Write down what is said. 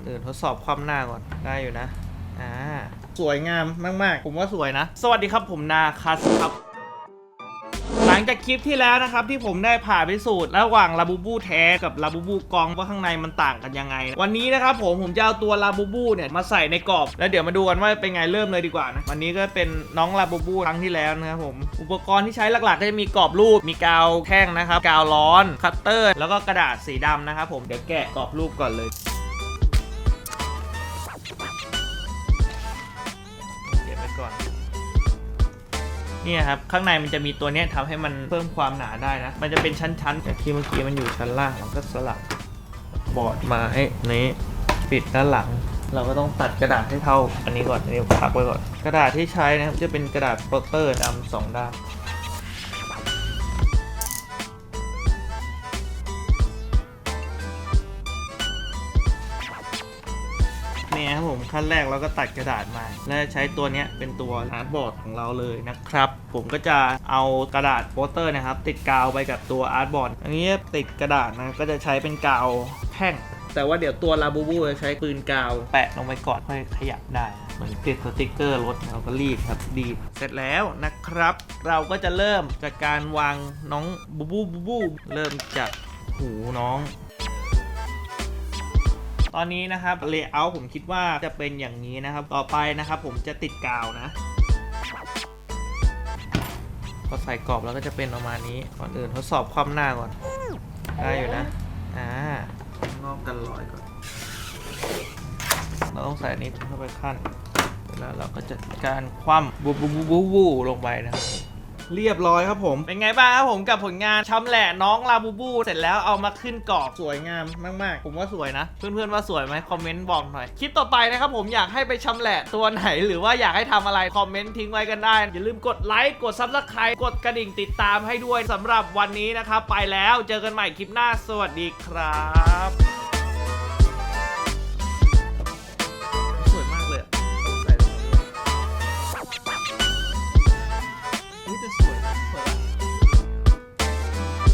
อนอื่นทดสอบความหน้าก่อนได้อยู่นะสวยงามมากๆผมว่าสวยนะสวัสดีครับผมนาคัสครับหลังจากคลิปที่แล้วนะครับที่ผมได้ผ่าพิสูจน์ระหว่างลาบูบูแท้กับลาบูบูกองว่าข้างในมันต่างกันยังไงวันนี้นะครับผมจะเอาตัวลาบูบูเนี่ยมาใส่ในกรอบแล้วเดี๋ยวมาดูกันว่าเป็นไงเริ่มเลยดีกว่านะวันนี้ก็เป็นน้องลาบูบูครั้งที่แล้วนะครับผมอุปกรณ์ที่ใช้หลักๆก็จะมีกรอบรูปมีกาวแท่งนะครับกาวร้อนคัตเตอร์แล้วก็กระดาษสีดำนะครับผมเดี๋ยวแกะกรอบรูปก่อนเลยก่อนนี่ครับข้างในมันจะมีตัวนี้ทำให้มันเพิ่มความหนาได้นะมันจะเป็นชั้นๆจากที่เมื่อกี้มันอยู่ชั้นล่างเราก็สลับบอร์ดมาให้นี้ปิดด้านหลังเราก็ต้องตัดกระดาษให้เท่าอันนี้ก่อนอันนี้พักไว้ก่อนกระดาษที่ใช้นะครับจะเป็นกระดาษโปสเตอร์ดำ2 ด้านนี่ครับผมขั้นแรกเราก็ตัดกระดาษมาและใช้ตัวนี้เป็นตัวอาร์ตบอร์ดของเราเลยนะครับผมก็จะเอากระดาษโปสเตอร์นะครับติดกาวไปกับตัวอาร์ตบอร์ดอันนี้ติดกระดาษนะก็จะใช้เป็นกาวแท่งแต่ว่าเดี๋ยวตัวลาบูบูจะใช้ปืนกาวแปะลงไปก่อนค่อยขยับได้เหมือนติดสติ๊กเกอร์รถเราก็รีดครับดีดเสร็จแล้วนะครับเราก็จะเริ่มจากการวางน้องบูบูเริ่มจากหูน้องตอนนี้นะครับเลเยอร์ผมคิดว่าจะเป็นอย่างนี้นะครับต่อไปนะครับผมจะติดกาวนะพอใส่กรอบแล้วก็จะเป็นประมาณนี้ก่อนอื่นทดสอบความหน้าก่อนได้อยู่นะงอกกันรอยก่อนเราต้องใส่นี้เข้าไปขั้นแล้วเราก็จะการคว่ำบูลงไปนะครับเรียบร้อยครับผมเป็นไงบ้างครับผมกับผลงานชำแหละน้องลาบูบูเสร็จแล้วเอามาขึ้นกรอบสวยงามมากๆผมว่าสวยนะเพื่อนๆว่าสวยไหมคอมเมนต์บอกหน่อยคลิปต่อไปนะครับผมอยากให้ไปชำแหละตัวไหนหรือว่าอยากให้ทำอะไรคอมเมนต์ทิ้งไว้กันได้อย่าลืมกดไลค์กด Subscribe กดกระดิ่งติดตามให้ด้วยสำหรับวันนี้นะครับไปแล้วเจอกันใหม่คลิปหน้าสวัสดีครับ